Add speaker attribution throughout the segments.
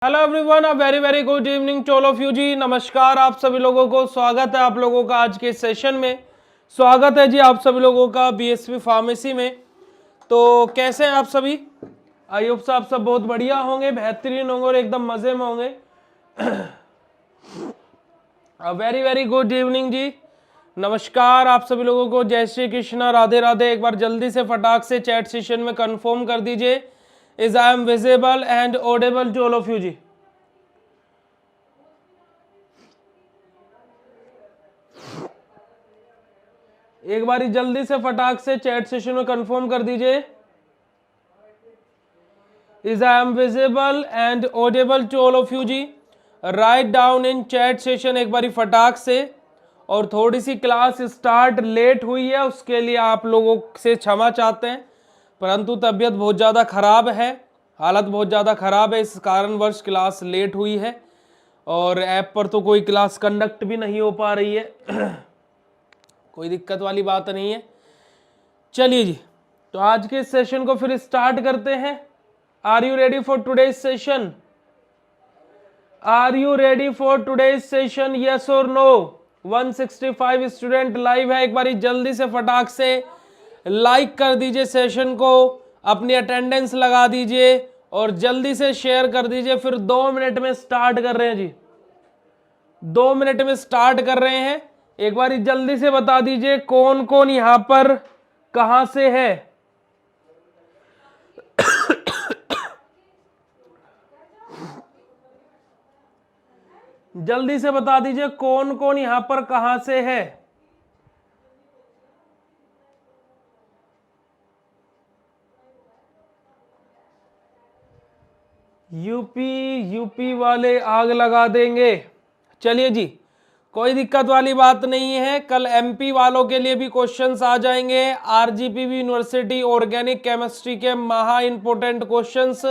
Speaker 1: Hello everyone, a very very good evening to all of you जी। नमस्कार आप सभी लोगों को, स्वागत है आप लोगों का आज के सेशन में। स्वागत है जी आप सभी लोगों का बीएसवी फार्मेसी में। तो कैसे हैं आप सभी? आई होप से आप सब बहुत बढ़िया होंगे, बेहतरीन होंगे और एकदम मजे में होंगे। वेरी वेरी गुड इवनिंग जी। नमस्कार आप सभी लोगों को, जय श्री कृष्णा, राधे राधे। एक बार जल्दी से फटाक से चैट सेशन में कंफर्म कर दीजिए is I am visible and audible to all of you जी। एक बारी जल्दी से फटाक से चैट सेशन में कंफर्म कर दीजिए is I am visible and audible to all of you ji. Write down in chat session एक बारी फटाक से। और थोड़ी सी क्लास स्टार्ट लेट हुई है, उसके लिए आप लोगों से क्षमा चाहते हैं, परंतु तबीयत बहुत ज़्यादा खराब है, हालत बहुत ज़्यादा खराब है, इस कारणवश क्लास लेट हुई है। और ऐप पर तो कोई क्लास कंडक्ट भी नहीं हो पा रही है। कोई दिक्कत वाली बात नहीं है। चलिए जी, तो आज के सेशन को फिर स्टार्ट करते हैं। Are you ready for today's session? Are you ready for today's session, yes और नो? 165 स्टूडेंट लाइव है। एक बारी जल्दी से फटाक से लाइक कर दीजिए सेशन को, अपनी अटेंडेंस लगा दीजिए और जल्दी से शेयर कर दीजिए। फिर 2 मिनट में स्टार्ट कर रहे हैं जी, 2 मिनट में स्टार्ट कर रहे हैं। एक बारी जल्दी से बता दीजिए कौन कौन यहां पर कहां से है। जल्दी से बता दीजिए कौन कौन यहां पर कहां से है। यूपी वाले आग लगा देंगे। चलिए जी, कोई दिक्कत वाली बात नहीं है। कल एमपी वालों के लिए भी क्वेश्चंस आ जाएंगे। आरजीपीवी यूनिवर्सिटी ऑर्गेनिक केमिस्ट्री के महा इंपोर्टेंट क्वेश्चंस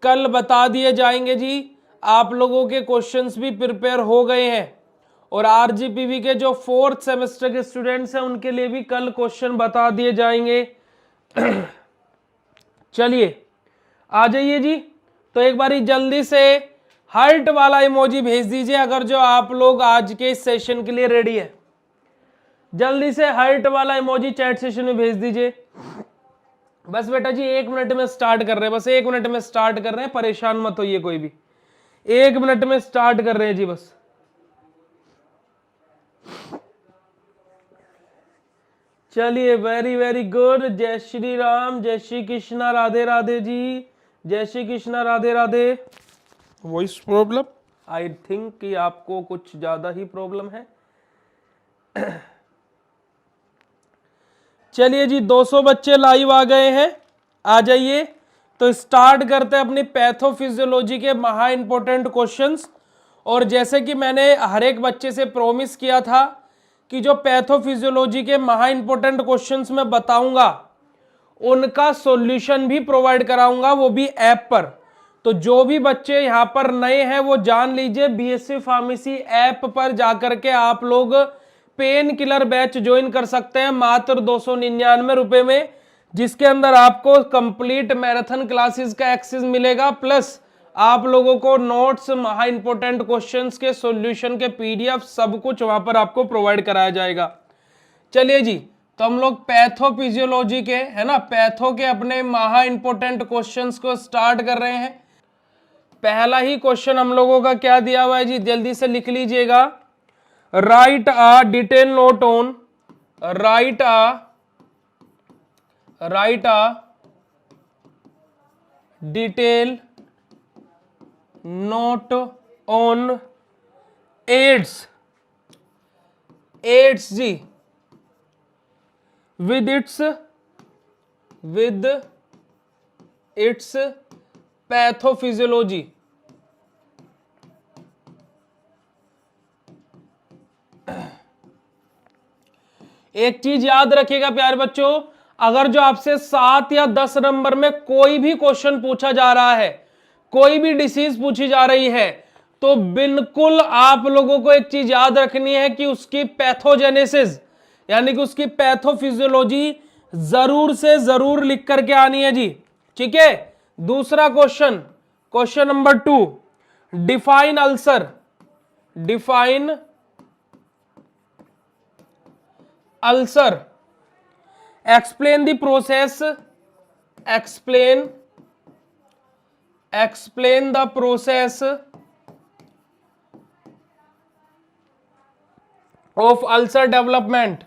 Speaker 1: कल बता दिए जाएंगे जी। आप लोगों के क्वेश्चंस भी प्रिपेयर हो गए हैं और आरजीपीवी के जो 4th सेमेस्टर के स्टूडेंट्स हैं उनके लिए भी कल क्वेश्चन बता दिए जाएंगे। चलिए आ जाइए जी। तो एक बारी जल्दी से हार्ट वाला इमोजी भेज दीजिए अगर जो आप लोग आज के सेशन के लिए रेडी है। जल्दी से हार्ट वाला इमोजी चैट सेशन में भेज दीजिए। बस बेटा जी 1 मिनट में स्टार्ट कर रहे हैं, बस 1 मिनट में स्टार्ट कर रहे हैं, परेशान मत होइए कोई भी। 1 मिनट में स्टार्ट कर रहे हैं जी बस। चलिए वेरी वेरी गुड। जय श्री राम, जय श्री कृष्णा, राधे राधे जी। जय Shri Krishna, Radhe Radhe. Voice problem, I think कि आपको कुछ ज्यादा ही प्रॉब्लम है। चलिए जी, 200 बच्चे लाइव आ गए हैं, आ जाइए। तो स्टार्ट करते हैं अपनी पैथोफिजियोलॉजी के महा इंपोर्टेंट क्वेश्चंस। और जैसे कि मैंने हर एक बच्चे से प्रॉमिस किया था कि जो पैथोफिजियोलॉजी के महा इंपोर्टेंट क्वेश्चंस मैं बताऊंगा उनका सॉल्यूशन भी प्रोवाइड कराऊंगा, वो भी ऐप पर। तो जो भी बच्चे यहाँ पर नए हैं वो जान लीजिए, बीएसवी फार्मेसी ऐप पर जाकर के आप लोग पेन किलर बैच ज्वाइन कर सकते हैं मात्र 299 रुपए में, जिसके अंदर आपको कंप्लीट मैराथन क्लासेस का एक्सेस मिलेगा, प्लस आप लोगों को नोट्स, महा इंपोर्टेंट क्वेश्चंस के सॉल्यूशन के पीडीएफ सब कुछ वहां पर आपको प्रोवाइड कराया जाएगा। चलिए जी, तो हम लोग पैथोफिजियोलॉजी के, है ना, पैथो के अपने महा इंपोर्टेंट क्वेश्चंस को स्टार्ट कर रहे हैं। पहला ही क्वेश्चन हम लोगों का क्या दिया हुआ है जी, जल्दी से लिख लीजिएगा। Write a detail note on, write a detail note on AIDS जी with its पैथोफिजियोलॉजी। एक चीज याद रखिएगा प्यारे बच्चों, अगर जो आपसे 7 या 10 नंबर में कोई भी क्वेश्चन पूछा जा रहा है, कोई भी डिसीज पूछी जा रही है, तो बिल्कुल आप लोगों को एक चीज याद रखनी है कि उसकी पैथोजेनेसिस यानी कि उसकी पैथोफिजियोलॉजी जरूर से जरूर लिख करके आनी है जी। ठीक है। दूसरा question, question number 2, define ulcer, define ulcer, explain the process, explain the process of ulcer development,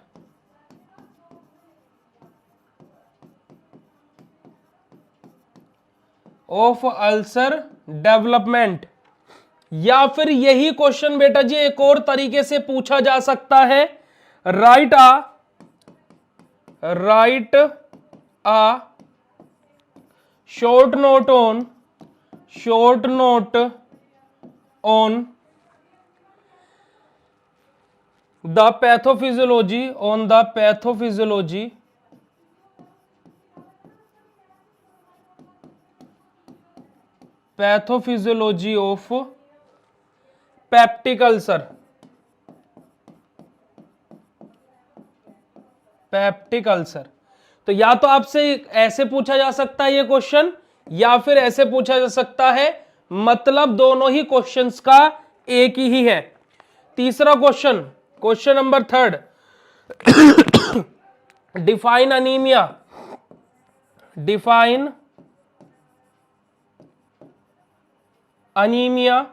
Speaker 1: of ulcer development. या फिर यही क्वेश्चन बेटा जी एक और तरीके से पूछा जा सकता है, write a short note on the pathophysiology, on the pathophysiology of peptic ulcer, peptic ulcer. तो या तो आपसे ऐसे पूछा जा सकता है ये क्वेश्चन, या फिर ऐसे पूछा जा सकता है, मतलब दोनों ही क्वेश्चंस का एक ही है। तीसरा question, question number 3, define anaemia, define anaemia,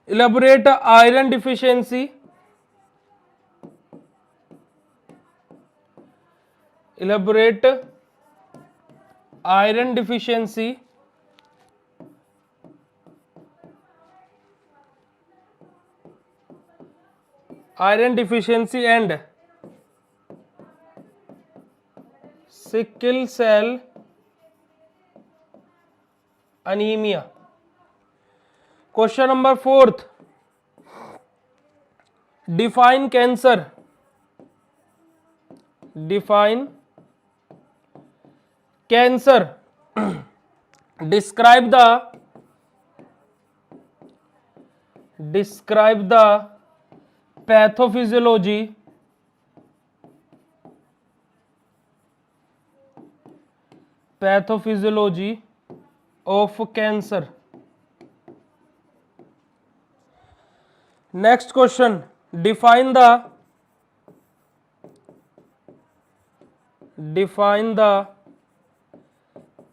Speaker 1: elaborate iron deficiency, elaborate iron deficiency, iron deficiency and sickle cell anaemia. Question number 4, define cancer, define cancer, describe the pathophysiology, pathophysiology of cancer. Next question, define the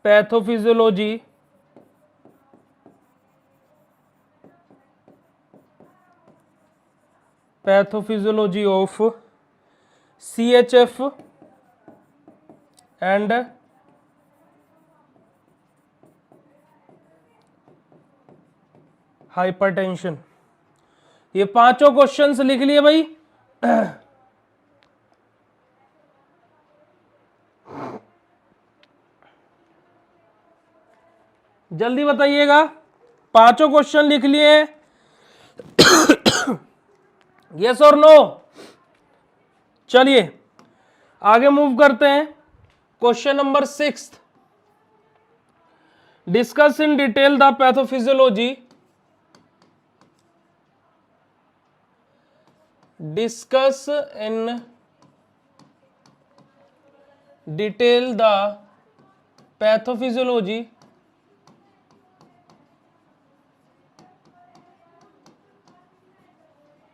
Speaker 1: pathophysiology of CHF and hypertension. ये पांचों questions लिख लिए भाई। जल्दी बताइएगा, पांचों question लिख लिए? यस और नो? चलिए आगे मूव करते हैं। Question number 6, discuss in detail the pathophysiology, discuss in detail the pathophysiology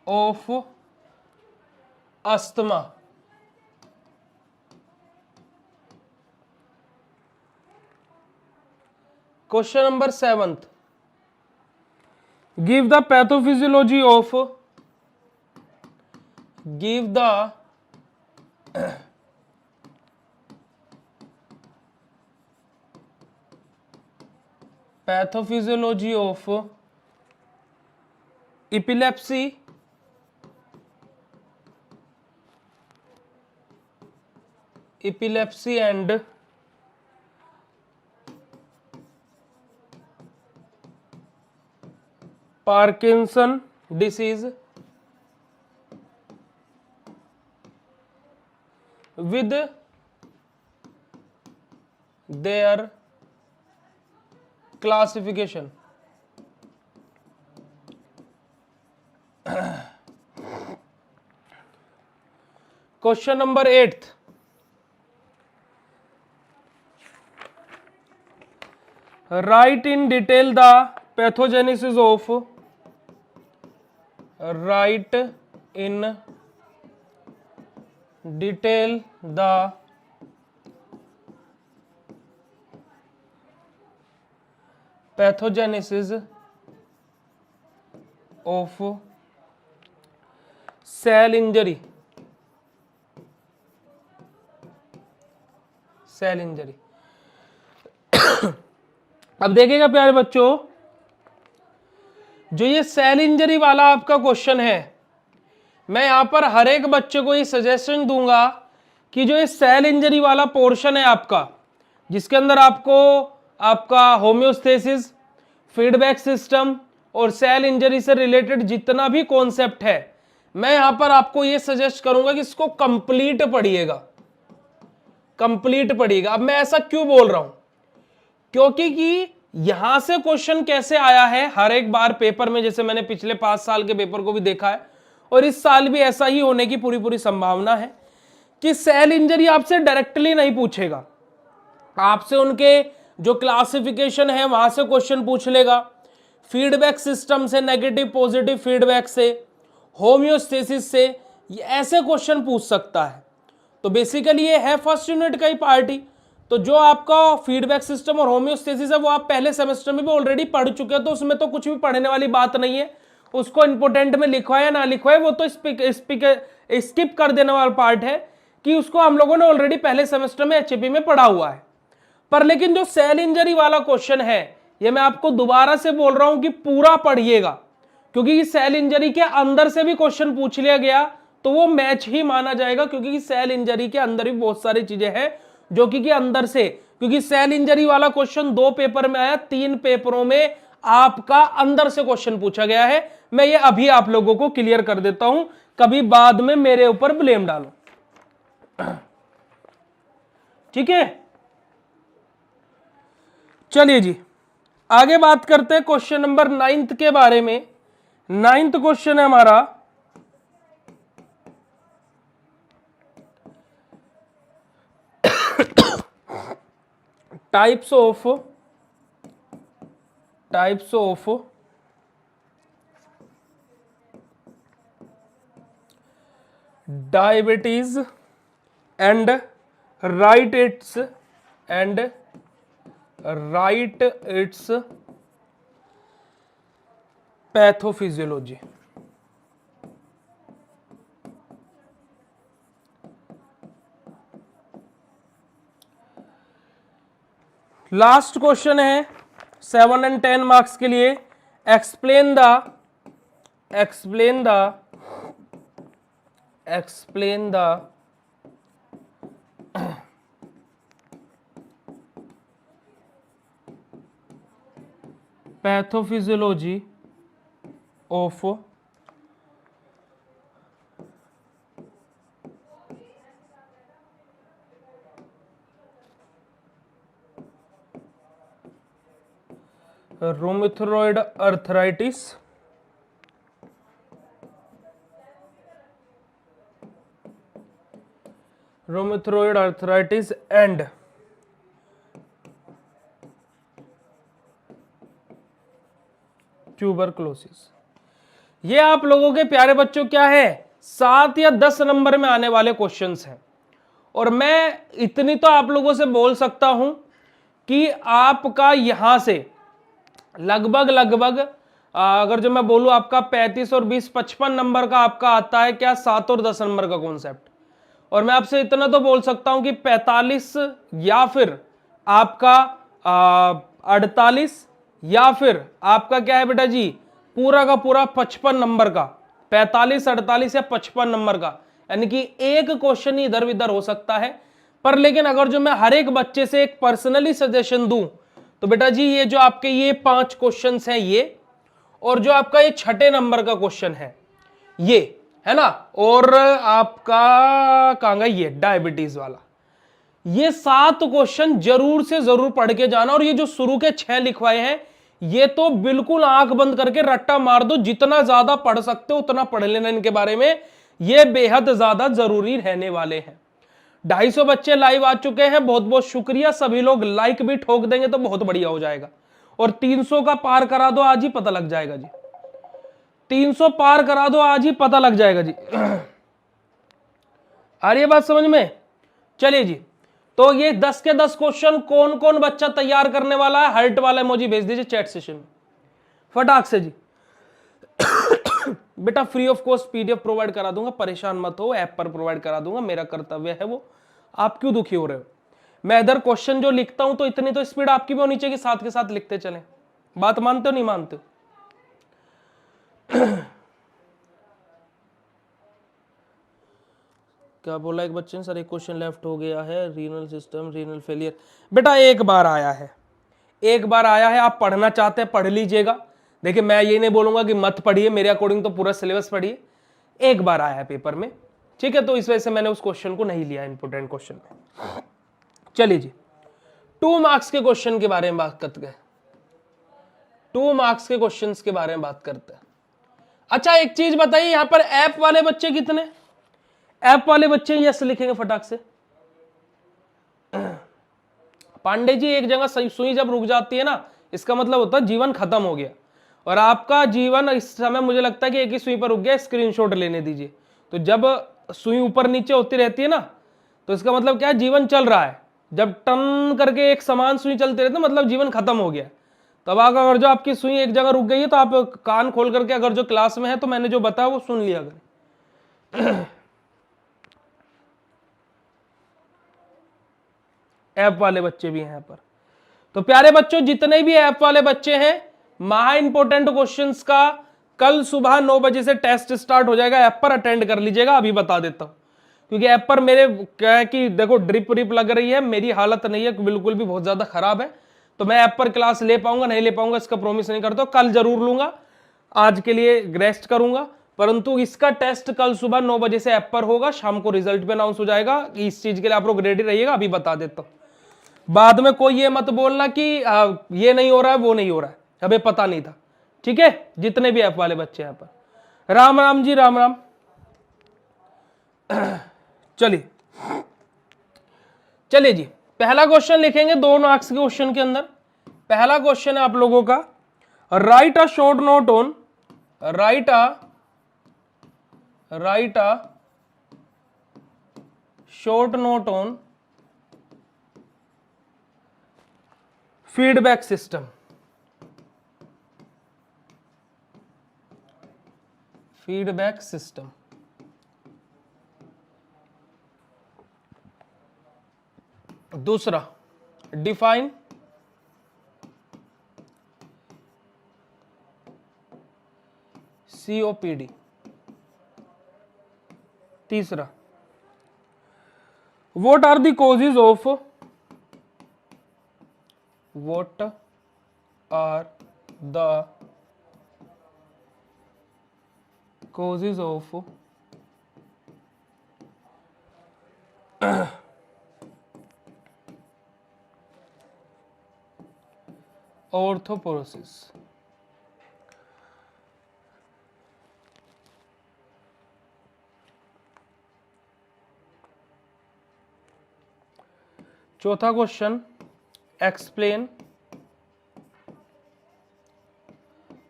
Speaker 1: of asthma. Question number 7, give the pathophysiology of, give the pathophysiology of epilepsy, epilepsy and Parkinson disease with their classification. Question number 8, write in detail the pathogenesis of write in detail the pathogenesis of cell injury, cell injury. अब देखिएगा प्यारे बच्चों, जो ये cell injury वाला आपका question है, मैं यहां पर हर एक बच्चे को ये सजेशन दूंगा कि जो ये सेल इंजरी वाला पोर्शन है आपका, जिसके अंदर आपको आपका होम्योस्टेसिस, फीडबैक सिस्टम और सेल इंजरी से रिलेटेड जितना भी कॉन्सेप्ट है, मैं यहां पर आपको ये सजेस्ट करूंगा कि इसको कंप्लीट पढ़िएगा, कंप्लीट पढ़िएगा। अब मैं ऐसा क्यों बोल रहा हूं, क्योंकि कि यहां से क्वेश्चन कैसे आया है हर एक बार पेपर में, जैसे मैंने पिछले 5 साल के पेपर को भी देखा है और इस साल भी ऐसा ही होने की पूरी पूरी संभावना है कि सेल इंजरी आपसे डायरेक्टली नहीं पूछेगा, आपसे उनके जो क्लासिफिकेशन है वहां से क्वेश्चन पूछ लेगा, फीडबैक सिस्टम से, नेगेटिव पॉजिटिव फीडबैक से, होम्योस्टेसिस से, ये ऐसे क्वेश्चन पूछ सकता है। तो बेसिकली ये है फर्स्ट यूनिट का ही पार्टी। तो जो आपका फीडबैक सिस्टम और होम्योस्टेसिस है वो आप पहले सेमेस्टर में भी ऑलरेडी पढ़ चुके हैं, तो उसमें तो कुछ भी पढ़ने वाली बात नहीं है। उसको इंपोर्टेंट में लिखवा या ना लिखवाए वो तो स्किप कर देने वाला पार्ट है कि उसको हम लोगों ने ऑलरेडी पहले सेमेस्टर में एचएपी में पढ़ा हुआ है। पर लेकिन जो सेल इंजरी वाला क्वेश्चन है, ये मैं आपको दोबारा से बोल रहा हूं कि पूरा पढ़िएगा, क्योंकि सेल इंजरी के अंदर से भी क्वेश्चन पूछ लिया गया तो वो मैच ही माना जाएगा, क्योंकि सेल इंजरी के अंदर भी बहुत सारी चीजें हैं जो कि अंदर से, क्योंकि सेल इंजरी वाला क्वेश्चन 2 पेपर में आया, 3 पेपरों में आपका अंदर से क्वेश्चन पूछा गया है। मैं ये अभी आप लोगों को क्लियर कर देता हूं, कभी बाद में मेरे ऊपर ब्लेम डालो, ठीक है। चलिए जी आगे बात करते हैं क्वेश्चन नंबर 9 के बारे में। 9th क्वेश्चन है हमारा, types of diabetes and right it's pathophysiology. Last question है 7 and 10 मार्क्स के लिए। Explain the pathophysiology of rheumatoid arthritis and tuberculosis. ये आप लोगों के प्यारे बच्चों क्या है, 7 या 10 नंबर में आने वाले क्वेश्चंस हैं। और मैं इतनी तो आप लोगों से बोल सकता हूं कि आपका यहां से लगभग अगर जो मैं बोलूं आपका 35 और 20 55 नंबर का आपका आता है क्या, 7 और 10 नंबर का कॉन्सेप्ट। और मैं आपसे इतना तो बोल सकता हूं कि 45 या फिर आपका 48 या फिर आपका क्या है बेटा जी, पूरा का पूरा 55 नंबर का, 45 48 या 55 नंबर का, यानी कि एक क्वेश्चन ही इधर उधर हो सकता है। पर लेकिन अगर जो मैं हर एक बच्चे से एक पर्सनली सजेशन दूं तो बेटा जी ये जो आपके ये 5 क्वेश्चंस हैं ये, और जो आपका ये 6 नंबर का क्वेश्चन है ये, है ना, और आपका कहां गया ये डायबिटीज वाला, ये 7 क्वेश्चन जरूर से जरूर पढ़ के जाना। और ये जो शुरू के 6 लिखवाए हैं ये तो बिल्कुल आंख बंद करके रट्टा मार दो, जितना ज्यादा पढ़ सकते हो उतना पढ़ लेना इनके बारे में, ये बेहद ज्यादा जरूरी रहने वाले हैं। 250 बच्चे लाइव आ चुके हैं, बहुत बहुत शुक्रिया। सभी लोग लाइक भी ठोक देंगे तो बहुत बढ़िया हो जाएगा। और 300 का पार करा दो आज ही पता लग जाएगा जी, 300 पार करा दो आज ही पता लग जाएगा जी। आ रही है बात समझ में? चलिए जी, तो ये 10 के 10 क्वेश्चन कौन कौन बच्चा तैयार करने वाला है, हार्ट वाला इमोजी भेज दीजिए चैट सेशन में फटाक से जी। बेटा free of cost PDF provide करा दूंगा, परेशान मत हो, ऐप पर प्रोवाइड करा दूंगा, मेरा कर्तव्य है वो, आप क्यों दुखी हो रहे हो? मैं इधर क्वेश्चन जो लिखता हूं तो इतनी तो स्पीड आपकी भी होनी चाहिए कि साथ के साथ लिखते चलें। बात मानते हो नहीं मानते हो? क्या बोला एक बच्चे ने, सर एक क्वेश्चन लेफ्ट हो गया है, रीनल सिस्टम रीनल फेलियर। बेटा एक बार आया है, एक बार आया है, आप पढ़ना चाहते हैं पढ़ लीजिएगा। देखिए मैं ये नहीं बोलूंगा कि मत पढ़िए, मेरे अकॉर्डिंग तो पूरा सिलेबस पढ़िए, एक बार आया है पेपर में, ठीक है, तो इस वजह से मैंने उस क्वेश्चन को नहीं लिया इंपोर्टेंट क्वेश्चन में। चलिए जी, 2 मार्क्स के क्वेश्चन के बारे में बात करते हैं, 2 मार्क्स के क्वेश्चंस के बारे में बात करते हैं। अच्छा एक चीज बताइए, यहां पर ऐप वाले बच्चे कितने? ऐप वाले बच्चे यस लिखेंगे फटाक से। पांडे जी एक जगह सुई जब रुक जाती है ना, इसका मतलब होता है जीवन खत्म हो गया, और आपका जीवन इस समय मुझे लगता है कि एक ही सुई पर रुक गया, स्क्रीनशॉट लेने दीजिए। तो जब सुई ऊपर नीचे होती रहती है ना, तो इसका मतलब क्या है, जीवन चल रहा है। जब टन करके एक समान सुई चलते रहते मतलब जीवन खत्म हो गया। तब अगर जो आपकी सुई एक जगह रुक गई है तो आप कान खोल करके अगर जो क्लास में है तो मैंने जो बताया वो सुन लिया करें। ऐप वाले बच्चे भी हैं यहाँ पर। तो प्यारे बच्चों जितने भी ऐप वाले बच्चे हैं, महा इंपोर्टेंट क्वेश्चंस का कल सुबह 9 बजे से टेस्ट स्टार्ट हो जाएगा, ऐप पर अटेंड कर लीजिएगा, अभी बता देता हूं। क्योंकि ऐप पर मेरे क्या है कि देखो ड्रिप रिप लग रही है, मेरी हालत नहीं है बिल्कुल भी, बहुत ज्यादा खराब है, तो मैं ऐप पर क्लास ले पाऊंगा नहीं ले पाऊंगा इसका प्रॉमिस नहीं करता, कल जरूर लूंगा, आज के लिए रेस्ट करूंगा। परंतु इसका टेस्ट कल सुबह 9 बजे से ऐप पर होगा, शाम को रिजल्ट भी अनाउंस हो जाएगा, इस चीज के लिए आप लोग रेडी रहिएगा, अभी बता देता हूं। बाद में कोई ये मत बोलना कि ये नहीं हो रहा है वो नहीं हो रहा है, हमें पता नहीं था, ठीक है? जितने भी ऐप वाले बच्चे यहाँ पर, राम राम जी, राम राम। चलिए चलिए जी, पहला क्वेश्चन लिखेंगे 2 मार्क्स के क्वेश्चन के अंदर। पहला क्वेश्चन है आप लोगों का, write a short note on, write a short note on feedback system, feedback system. दूसरा, डिफाइन COPD। तीसरा, what are the causes of, what are the causes of orthoporosis। चौथा question, explain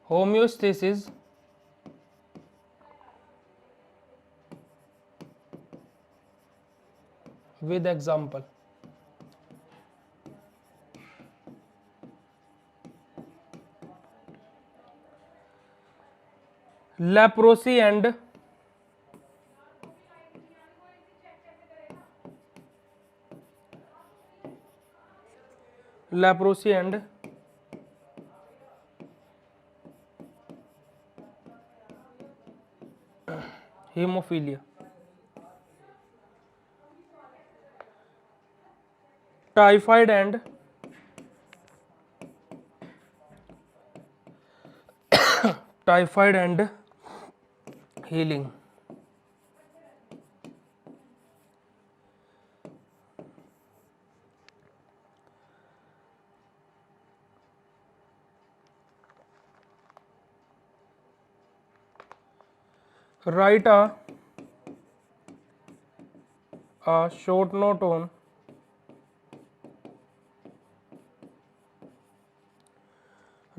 Speaker 1: homeostasis with example। Leprosy and haemophilia. Typhoid and healing. Write a short note on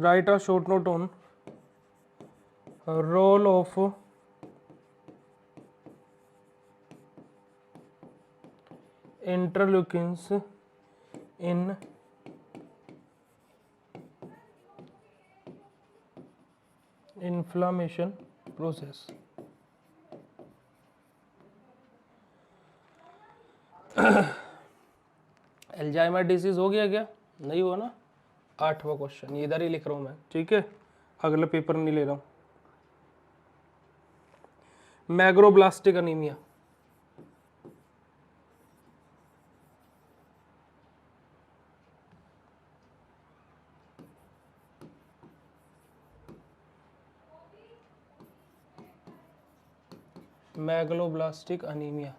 Speaker 1: write a short note on role of interleukins in inflammation process. Alzheimer disease हो गया क्या? नहीं हुआ ना? 8वां question, ये इधर ही लिख रहा हूं मैं, ठीक है, अगले पेपर नहीं ले रहा हूं। मैग्रोब्लास्टिक अनीमिया, मैग्लोब्लास्टिक अनीमिया।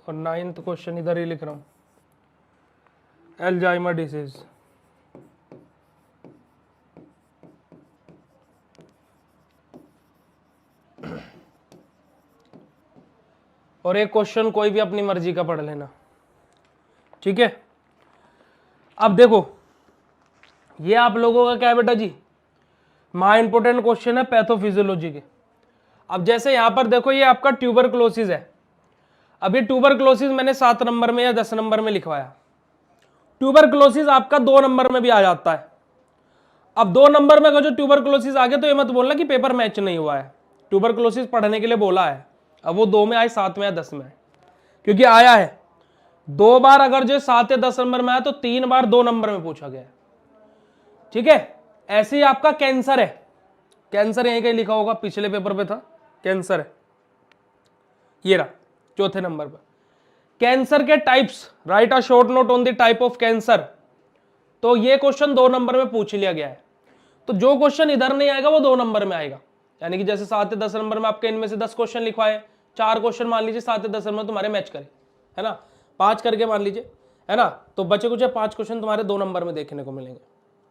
Speaker 1: और 9th क्वेश्चन इधर ही लिख रहा हूं, अल्जाइमर डिसीज। और एक क्वेश्चन कोई भी अपनी मर्जी का पढ़ लेना, ठीक है। अब देखो ये आप लोगों का क्या है बेटा जी, महा इंपोर्टेंट क्वेश्चन है पैथोफिजियोलॉजी के। अब जैसे यहां पर देखो ये आपका ट्यूबरक्लोसिस है। अब ये ट्यूबरक्लोसिस मैंने 7 नंबर में या 10 नंबर में लिखवाया। ट्यूबरक्लोसिस आपका 2 नंबर में भी आ जाता है। अब 2 नंबर में अगर जो ट्यूबरक्लोसिस आ गया तो ये मत बोलना कि पेपर मैच नहीं हुआ है, ट्यूबरक्लोसिस पढ़ने के लिए बोला है। अब वो 2 में आए, 7 में या 10 में आए, क्योंकि आया है 2 बार। अगर जो 7 या 10 नंबर में आया तो 3 बार 2 नंबर में पूछा गया है, ठीक है। ऐसे ही आपका कैंसर है, कैंसर यहीं कहीं लिखा होगा, पिछले पेपर पे था कैंसर है, ये रहा 4थे नंबर पर। कैंसर के types, right a short note on the type of cancer. तो ये क्वेश्चन 2 नंबर में पूछ लिया गया है। तो जो क्वेश्चन इधर नहीं आएगा वो 2 नंबर में आएगा। यानी कि जैसे 7 या 10 नंबर में आपके इनमें से 10 क्वेश्चन लिखवाए, 4 क्वेश्चन मान लीजिए 7 या 10 नंबर तुम्हारे मैच करे, है ना, 5 करके मान लीजिए, है ना, तो बचे कुछ 5 क्वेश्चन तुम्हारे 2 नंबर में देखने को मिलेंगे।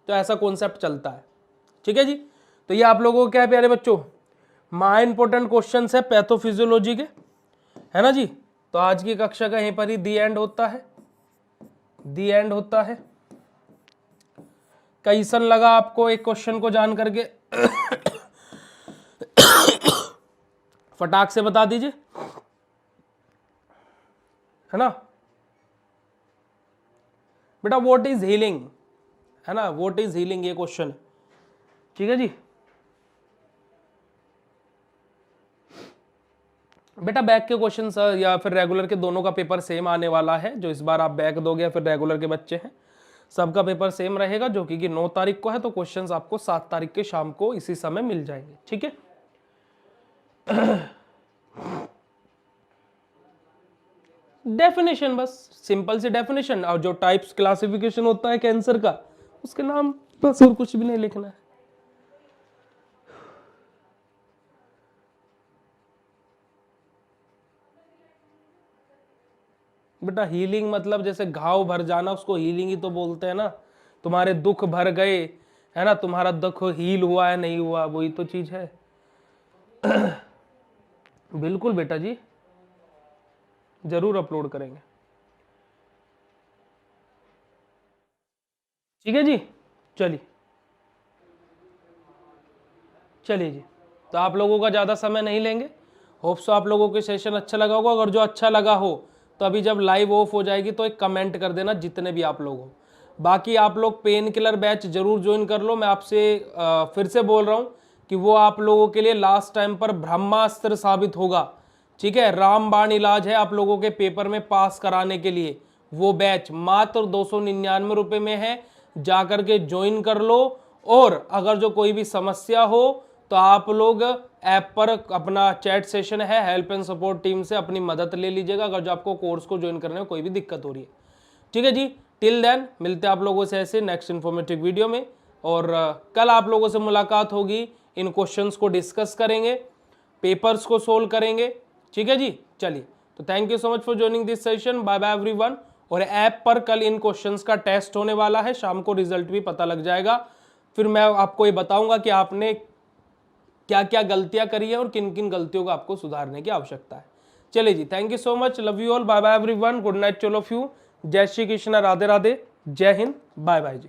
Speaker 1: तो ऐसा कॉन्सेप्ट चलता है, ठीक है जी। तो ये आप लोगों को क्या है प्यारे बच्चों, महा इंपोर्टेंट क्वेश्चन है पैथोफिजियोलॉजी के, है ना जी। तो आज की कक्षा का यहीं पर ही दी एंड होता है, दी एंड होता है। कैसन लगा आपको एक क्वेश्चन को जान करके? फटाक से बता दीजिए, है ना बेटा। व्हाट इज हीलिंग, है ना, व्हाट इज हीलिंग, ये क्वेश्चन, ठीक है जी। बेटा बैक के क्वेश्चन या फिर रेगुलर के दोनों का पेपर सेम आने वाला है। जो इस बार आप बैक दोगे या फिर रेगुलर के बच्चे हैं, सबका पेपर सेम रहेगा, जो कि 9 तारीख को है। तो क्वेश्चंस आपको 7 तारीख के शाम को इसी समय मिल जाएंगे, ठीक है। डेफिनेशन, बस सिंपल सी डेफिनेशन, और जो टाइप्स क्लासिफिकेशन होता है कैंसर का, उसके नाम, बस और कुछ भी नहीं लिखना है। बेटा हीलिंग मतलब जैसे घाव भर जाना, उसको हीलिंग ही तो बोलते हैं ना। तुम्हारे दुख भर गए, है ना, तुम्हारा दुख हील हुआ है नहीं हुआ, वही तो चीज है। बिल्कुल बेटा जी, जरूर अपलोड करेंगे, ठीक है जी। चलिए चलिए जी, तो आप लोगों का ज़्यादा समय नहीं लेंगे। होप सो आप लोगों को सेशन अच्छा लगा होगा। अगर जो अच्छा लगा हो तो अभी जब लाइव ऑफ हो जाएगी तो एक कमेंट कर देना, जितने भी आप लोग हो। बाकी आप लोग पेन किलर बैच जरूर ज्वाइन कर लो। मैं आपसे फिर से बोल रहा हूँ कि वो आप लोगों के लिए लास्ट टाइम पर ब्रह्मास्त्र साबित होगा, ठीक है। रामबाण इलाज है आप लोगों के पेपर में पास कराने के लिए। वो बैच मात्र 299 रुपये में है, जाकर के ज्वाइन कर लो। और अगर जो कोई भी समस्या हो तो आप लोग ऐप पर अपना चैट सेशन है, हेल्प एंड सपोर्ट टीम से अपनी मदद ले लीजिएगा, अगर जो आपको कोर्स को ज्वाइन करने में कोई भी दिक्कत हो रही है, ठीक है जी। टिल देन मिलते हैं आप लोगों से ऐसे नेक्स्ट इन्फॉर्मेटिव वीडियो में। और कल आप लोगों से मुलाकात होगी, इन क्वेश्चंस को डिस्कस करेंगे, पेपर्स को सोल्व करेंगे, ठीक है जी। चलिए, तो thank you so much for joining this session, bye bye everyone. और ऐप पर कल इन क्वेश्चंस का टेस्ट होने वाला है, शाम को रिजल्ट भी पता लग जाएगा। फिर मैं आपको ये बताऊंगा कि आपने क्या क्या गलतियां करी है और किन किन गलतियों को आपको सुधारने की आवश्यकता है। चलिए जी, thank you so much, love you all, bye bye everyone, good night, चलो फ्यू, जय श्री कृष्ण, राधे राधे, जय हिंद, बाय बाय जी।